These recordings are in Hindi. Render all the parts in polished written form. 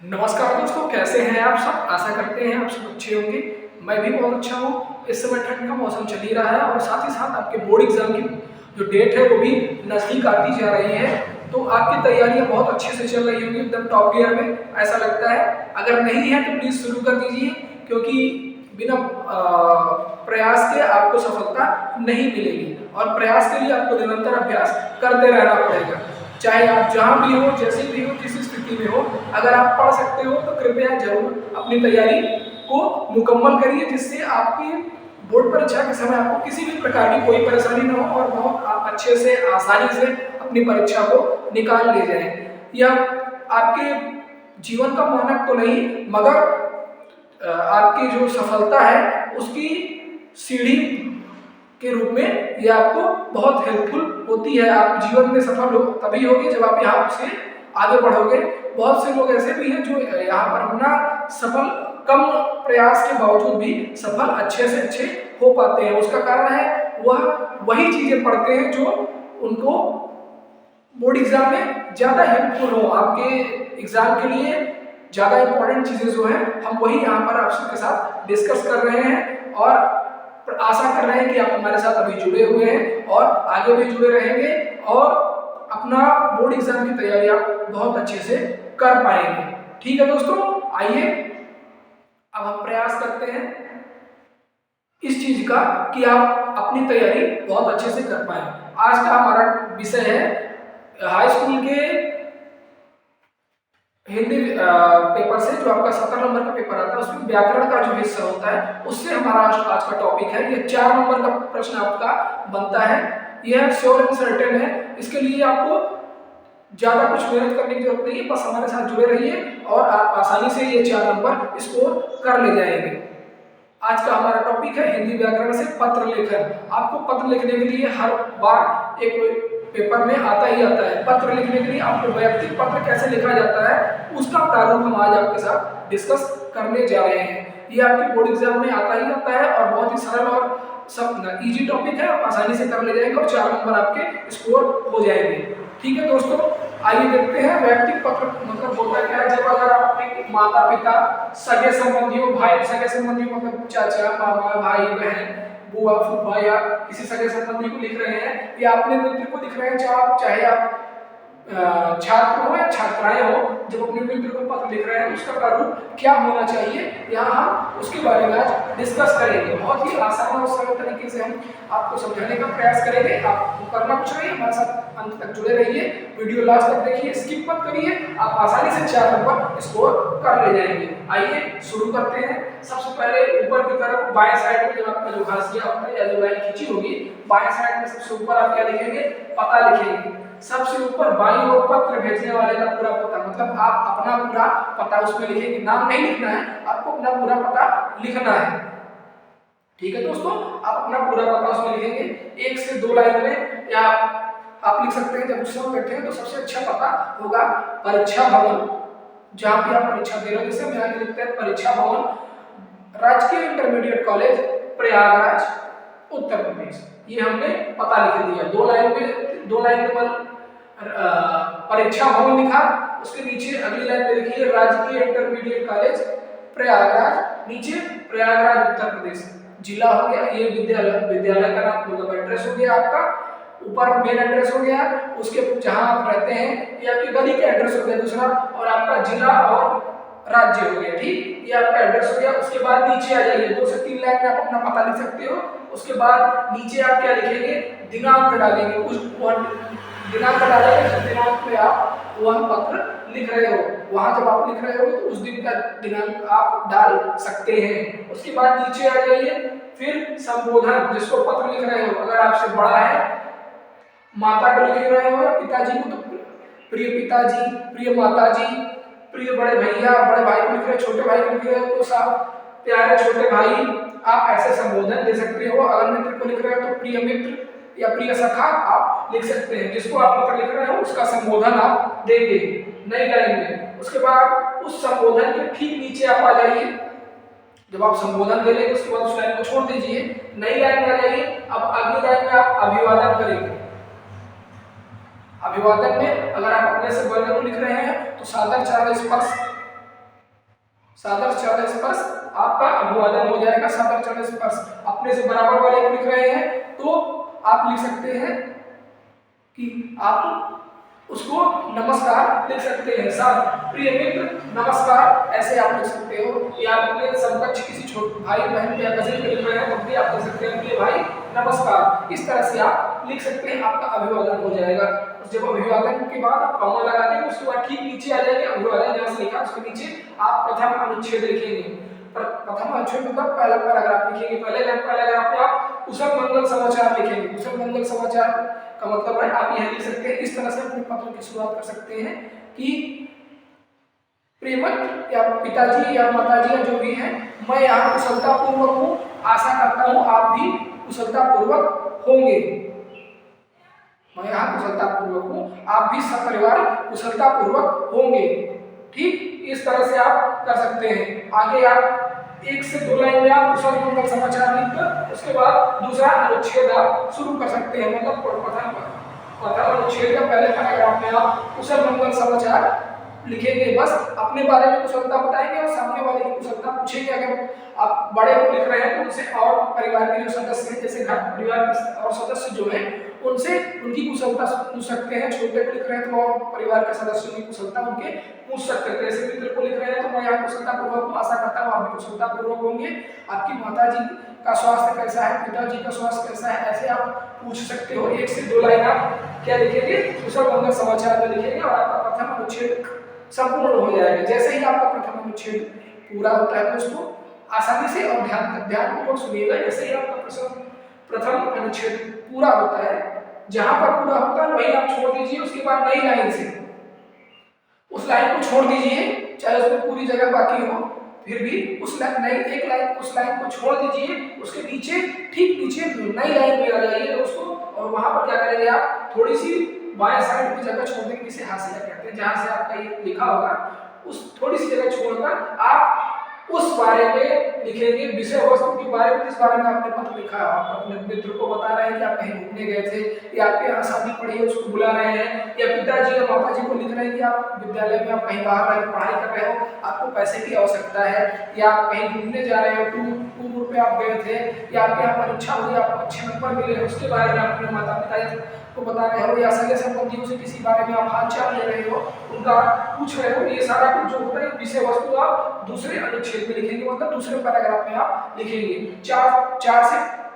नमस्कार दोस्तों, कैसे हैं आप सब। आशा करते हैं आप सब अच्छे होंगे। मैं भी बहुत अच्छा हूँ। इस समय ठंड का मौसम चल ही रहा है और साथ ही साथ आपके बोर्ड एग्जाम की जो डेट है वो भी नज़दीक आती जा रही है। तो आपकी तैयारियां बहुत अच्छे से चल रही होंगी, एकदम टॉप गियर में ऐसा लगता है। अगर नहीं है तो प्लीज़ शुरू कर दीजिए, क्योंकि बिना प्रयास के आपको सफलता नहीं मिलेगी और प्रयास के लिए आपको निरंतर अभ्यास करते रहना पड़ेगा। चाहे आप जहाँ भी हो, जैसे भी हो, जिस स्थिति में हो, अगर आप पढ़ सकते हो तो कृपया जरूर अपनी तैयारी को मुकम्मल करिए, जिससे आपकी बोर्ड परीक्षा के समय आपको किसी भी प्रकार की कोई परेशानी न हो और बहुत आप अच्छे से आसानी से अपनी परीक्षा को निकाल ले जाएं। यह आपके जीवन का मानक तो नहीं, मगर आपकी जो सफलता है उसकी सीढ़ी के रूप में ये आपको बहुत हेल्पफुल होती है। आप जीवन में सफल हो तभी होगे जब आप यहाँ से आगे बढ़ोगे। बहुत से लोग ऐसे भी हैं जो यहाँ पर अपना सफल कम प्रयास के बावजूद भी सफल अच्छे से अच्छे हो पाते हैं। उसका कारण है वह वही चीजें पढ़ते हैं जो उनको बोर्ड एग्जाम में ज़्यादा हेल्पफुल हो। आपके एग्जाम के लिए ज़्यादा इंपॉर्टेंट चीज़ें जो हैं हम वही यहाँ पर आप सबके साथ डिस्कस कर रहे हैं और आशा कर रहे हैं कि आप हमारे साथ अभी जुड़े हुए हैं और आगे भी जुड़े रहेंगे और अपना बोर्ड एग्जाम की तैयारी आप बहुत अच्छे से कर पाएंगे। ठीक है दोस्तों, आइए अब हम प्रयास करते हैं इस चीज का कि आप अपनी तैयारी बहुत अच्छे से कर पाए। आज का हमारा विषय है हाई स्कूल के हिंदी पेपर से जो आपका 70 नंबर का पेपर आता है उसमें व्याकरण का जो हिस्सा होता है उससे हमारा आज का टॉपिक है। ये 4 नंबर का प्रश्न आपका बनता है। यह श्योर एंड सर्टेन है। इसके लिए आपको ज्यादा कुछ मेहनत करने की जरूरत नहीं है, बस हमारे साथ जुड़े रहिए और आप आसानी से ये 4 नंबर स्कोर कर ले जाएंगे। आज का हमारा टॉपिक है हिंदी व्याकरण से पत्र लेखन। आपको पत्र लिखने के लिए हर बार एक पेपर में आता ही आता है। पत्र लिखने के लिए आपको वैयक्तिक पत्र कैसे लिखा जाता है उसका प्रारूप हम आज आपके साथ डिस्कस करने जा रहे हैं। ये आपके बोर्ड एग्जाम में आता ही आता है और बहुत ही सरल और सब इजी टॉपिक है। आप आसानी से कर ले जाएंगे और 4 नंबर आपके स्कोर हो जाएंगे। ठीक है दोस्तों, आइए देखते हैं वैयक्तिक पत्र मतलब होता क्या है। जब अगर आप अपने माता पिता, सगे संबंधियों, भाई सगे संबंधियों मतलब चाचा मामा, भाई बहन, बुआ फूफा या किसी सगे संबंधी को लिख रहे हैं या अपने मित्र को लिख रहे हैं, चाहे आप छात्र हो या छात्राएं हो, जब अपने मित्र को पत्र लिख रहे हैं उसका प्रारूप क्या होना चाहिए, यहाँ हम उसके बारे में आज डिस्कस करेंगे। बहुत ही आसान और सरल तरीके से हम आपको समझाने का प्रयास करेंगे। आपको करना कुछ नहीं, हमारे साथ अंत तक जुड़े रहिए, वीडियो लास्ट तक देखिए, स्किप मत करिए। आप आसानी से 4 नंबर स्कोर कर ले जाएंगे। आइए शुरू करते हैं। सबसे पहले ऊपर की तरफ बाएं साइड में जब आपका जो घासिया होता है या जो लाइन खींची होगी, बाएं साइड में सबसे ऊपर आप क्या लिखेंगे, पता लिखेंगे। सबसे ऊपर बाईं ओर पत्र भेजने वाले का पूरा पता, मतलब आप अपना पूरा पता उसमें लिखेंगे। नाम नहीं लिखना है, आपको अपना पूरा पता लिखना है। ठीक है दोस्तों, आप अपना पूरा पता उसमें लिखेंगे। 1 से 2 लाइन में या आप लिख सकते हैं। जब उस समय बैठे हैं तो सबसे अच्छा पता होगा परीक्षा भवन, जहाँ पे आप परीक्षा दे रहे हो। जैसे हम यहाँ लिखते हैं परीक्षा भवन, राजकीय इंटरमीडिएट कॉलेज, प्रयागराज, उत्तर प्रदेश। ये हमने पता लिख दिया। 2 लाइन में परीक्षा भवन लिखा, उसके नीचे अगली लाइन में लिखिए राजकीय इंटरमीडिएट कॉलेज प्रयागराज, नीचे प्रयागराज उत्तर प्रदेश जिला हो गया। ये विद्यालय का नाम मतलब एड्रेस हो गया आपका। ऊपर मेन एड्रेस हो गया, उसके जहां आप रहते हैं ये आपकी गली का एड्रेस हो गया दूसरा, और आपका जिला और राज्य हो गया। ठीक, ये आपका एड्रेस हो गया। उसके बाद नीचे आ जाइए, 2 से 3 लाइन में आप अपना पता लिख सकते हो। उसके बाद नीचे आप क्या लिखेंगे, दिनांक डालेंगे। उस दिनांक डालेंगे जिस दिनांक पे आप वह पत्र लिख रहे हो, वहां जब आप लिख रहे हो तो उस दिन का दिनांक आप डाल सकते हैं। उसके बाद नीचे आ जाइए, फिर संबोधन, जिसको पत्र लिख रहे हो, अगर आपसे बड़ा है माता को लिख रहे हो, पिताजी को तो प्रिय पिताजी, प्रिय माताजी, प्रिय बड़े भैया, बड़े भाई को लिख रहे हो, छोटे भाई को लिख रहे हो तो साहब प्यारे छोटे भाई, आप ऐसे संबोधन दे सकते हो। अगर मित्र को लिख रहे हो तो प्रिय मित्र या प्रिय सखा आप लिख सकते हैं। जिसको आप पत्र लिख रहे हो उसका संबोधन आप देंगे नई लाइन में। उसके बाद उस संबोधन के ठीक नीचे आप आ जाइए। जब आप संबोधन दे लेंगे उसके बाद उस लाइन को छोड़ दीजिए, नई लाइन में आ जाइए। अब अगली लाइन में आप अभिवादन करेंगे। अभिवादन में अगर आप अपने से वर्ग को लिख रहे हैं तो सादर चरण स्पर्श सादर चरण स्पर्श आपका अभिवादन हो जाएगा। सादर चरण स्पर्श अपने से बराबर वाले को लिख रहे हैं तो आप लिख सकते हैं कि आप उसको नमस्कार लिख सकते हैं। साथ प्रिय मित्र नमस्कार ऐसे आप लिख सकते हो, या अपने समकक्ष किसी छोटे भाई बहन या कजिन को लिख रहे हैं तो भी आप लिख सकते हैं प्रिय भाई नमस्कार। इस तरह से आप लिख सकते हैं, आपका अभिवादन हो जाएगा। जब अभिवादन के बाद आप कॉमा लगा देंगे उसके बाद ठीक नीचे आ जाएंगे अभिवादन जहां से लिखा उसके नीचे आप प्रथम अनुच्छेद लिखेंगे। प्रथम अनुच्छेद मतलब पहला पैराग्राफ लिखेंगे। पहले पैराग्राफ में आप कुशल मंगल समाचार लिखेंगे। कुशल मंगल समाचार का मतलब है आप यह लिख सकते हैं, इस तरह से अपने पत्र की शुरुआत कर सकते हैं कि प्रियमत या पिताजी या माताजी या जो भी है, मैं यहाँ कुशलतापूर्वक हूँ, आशा करता हूँ आप भी कुशलतापूर्वक होंगे। मैं यहाँ कुशलतापूर्वक हूँ, आप भी सपरिवार कुशलतापूर्वक होंगे। ठीक, इस तरह से आप कर सकते हैं। आगे आप 1 से 2 लाइन में आप कुशल मंगल समाचार लिखकर उसके बाद दूसरा अनुच्छेद आप शुरू कर सकते हैं। मतलब प्रथम अनुच्छेद का पहले पैराग्राफ में आप कुशल मंगल समाचार लिखेंगे, बस अपने बारे में कुशलता बताएंगे और सामने वाले की कुशलता पूछेंगे। अगर आप बड़े को लिख रहे हैं तो उनसे और परिवार के जो सदस्य हैं, जैसे घर परिवार के और सदस्य जो हैं उनसे उनकी कुशलता पूछ सकते हैं। छोटे को लिख रहे हैं तो और परिवार के सदस्यों की कुशलता उनके पूछ सकते हैं। जैसे मित्र को लिख रहे हैं तो मैं यहाँ कुशलतापूर्वक हूँ, आशा करता हूँ आप भी कुशलतापूर्वक होंगे। आपकी माताजी का स्वास्थ्य कैसा है, पिताजी का स्वास्थ्य कैसा है, ऐसे आप पूछ सकते हो। 1 से 2 लाइन आप क्या लिखेंगे, कुशल मंगल समाचार में लिखेंगे और आपका प्रथम अनुच्छेद संपूर्ण हो जाएगा। जैसे ही आपका प्रथम अनुच्छेद पूरा होता है दोस्तों, आसानी से और ध्यानपूर्वक सुनिएगा। जैसे ही आपका प्रथम अनुच्छेद पूरा होता है, जहां पर पूरा होता है वहीं आप छोड़ दीजिए। उसके बाद नई लाइन से उस लाइन को छोड़ दीजिए, चाहे उसमें पूरी जगह बाकी हो, फिर भी उस लाइन को छोड़ दीजिए। उसके नीचे ठीक नीचे नई लाइन में आ जाइए दोस्तों, और वहां पर क्या करेंगे आप थोड़ी सी बाएं साइड की जगह छोड़ देंगे, जिसे हाशिया कहते हैं, जहां से आपका ये लिखा होगा उस थोड़ी सी जगह छोड़कर आप उस बारे में लिखेंगे, विषय वस्तु के बारे में जिस बारे में आपने पत्र लिखा है। आप अपने मित्र को बता रहे हैं कि आप कहीं घूमने गए थे, या आपके यहाँ शादी पड़ी है उसको बुला रहे हैं, या पिताजी या माताजी को लिख रहे हैं कि आप विद्यालय में आप कहीं बाहर रह पढ़ाई कर रहे हो, आपको पैसे की आवश्यकता है, या आप कहीं घूमने जा रहे हो, टूर पे आप गए थे, या आपके यहाँ परीक्षा हुई, आपको अच्छे नंबर मिले, उसके बारे में अपने माता पिता को बता रहे हो, या सगे संबंधियों से किसी बारे में आप हालचाल ले रहे हो, उनका पूछ रहे हो। ये सारा कुछ जो होता है विषय वस्तु आप दूसरे अनुच्छेद में लिखेंगे, मतलब दूसरे पैराग्राफ में आप लिखेंगे।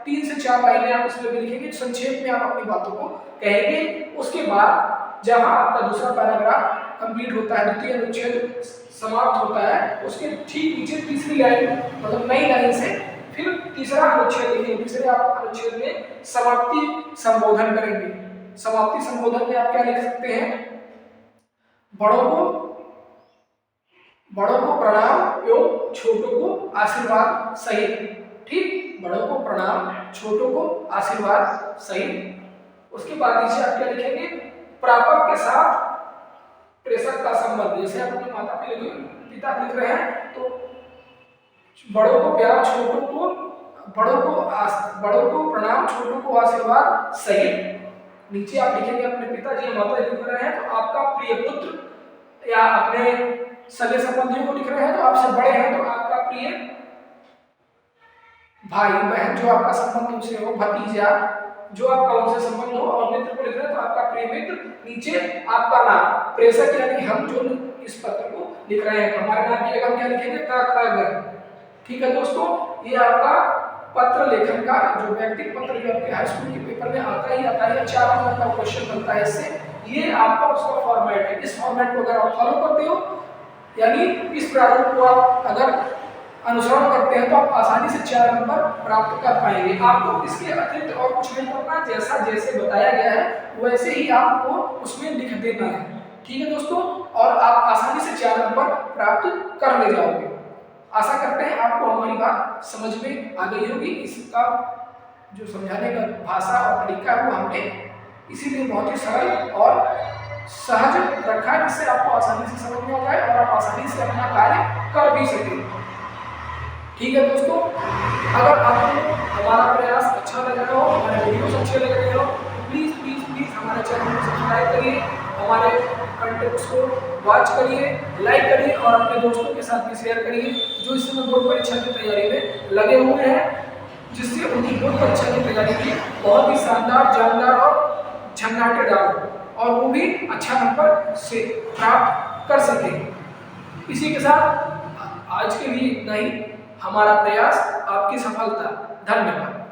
3 से 4 लाइनें आप इसमें भी लिखेंगे, संक्षेप में आप अपनी बातों को कहेंगे। उसके बाद जहां आपका दूसरा पैराग्राफ कंप्लीट होता है, द्वितीय अनुच्छेद समाप्त होता है, उसके ठीक नीचे तीसरी लाइन मतलब नई लाइन से फिर तीसरा अनुच्छेद लिखेंगे। तीसरे आप अनुच्छेद में समाप्ति संबोधन करेंगे। समाप्ति संबोधन में आप क्या लिख सकते हैं, बड़ों को प्रणाम एवं छोटों को आशीर्वाद सहित। ठीक, बड़ों को प्रणाम, छोटों को आशीर्वाद सहित। उसके बाद नीचे आप क्या लिखेंगे, प्रापक के साथ प्रेषक का संबंध। जैसे आप अपने माता पिता लिख रहे हैं तो बड़ों को प्यार, बड़ों को प्रणाम, छोटों को आशीर्वाद सहित। नीचे आप लिखेंगे अपने पिताजी या माता लिख रहे हैं तो आपका प्रिय पुत्र, या अपने सगे संबंधियों को लिख रहे हैं तो आपसे बड़े हैं तो आपका प्रिय भाई बहन जो आपका संबंध उनसे हो, भतीजा जो आपका उनसे संबंध हो, और मित्र को लिख रहे हैं तो आपका प्रिय मित्र, नीचे आपका नाम, प्रेषक यानी हम जो इस पत्र को लिख रहे हैं, हमारे नाम की जगह हम क्या लिखेंगे, क ख ग। ठीक है दोस्तों, ये आपका पत्र लेखन का जो व्यक्तिगत पत्र जो आपके हाई स्कूल के पेपर में आता ही आता है, 4 नंबर का क्वेश्चन बनता है इससे। ये आपका उसका फॉर्मेट है। इस फॉर्मेट को अगर आप फॉलो करते हो, यानी इस प्रारूप को आप अगर अनुसरण करते हैं तो आप आसानी से 4 नंबर प्राप्त कर पाएंगे। आपको इसके अतिरिक्त और कुछ नहीं करना, जैसा जैसे बताया गया है वैसे ही आपको उसमें लिख देना है। ठीक है दोस्तों, और आप आसानी से 4 नंबर प्राप्त कर ले जाओगे। आशा करते हैं आपको हमारी बात समझ में आ गई होगी। इसका जो समझाने का भाषा और तरीका है वो हमने इसीलिए बहुत ही सरल और सहज रखा है, जिससे आपको आसानी से समझ में आ जाए और आप आसानी से अपना कार्य कर भी सकें। ठीक है दोस्तों, अगर आपको हमारा प्रयास अच्छा लग रहा हो, हमारे वीडियोस अच्छे लग रहे हो, प्लीज़ हमारे चैनल को सब्सक्राइब करिए, हमारे कंटेंट्स को वॉच करिए, लाइक करिए और अपने दोस्तों के साथ भी शेयर करिए जो इस समय बोर्ड परीक्षा की तैयारी में लगे हुए हैं, जिससे उनकी बोर्ड परीक्षा की तैयारी की बहुत ही शानदार, जानदार और झंझाटेदार हो और वो भी अच्छा नंबर से प्राप्त कर सके। इसी के साथ आज के लिए इतना ही। हमारा प्रयास आपकी सफलता। धन्यवाद।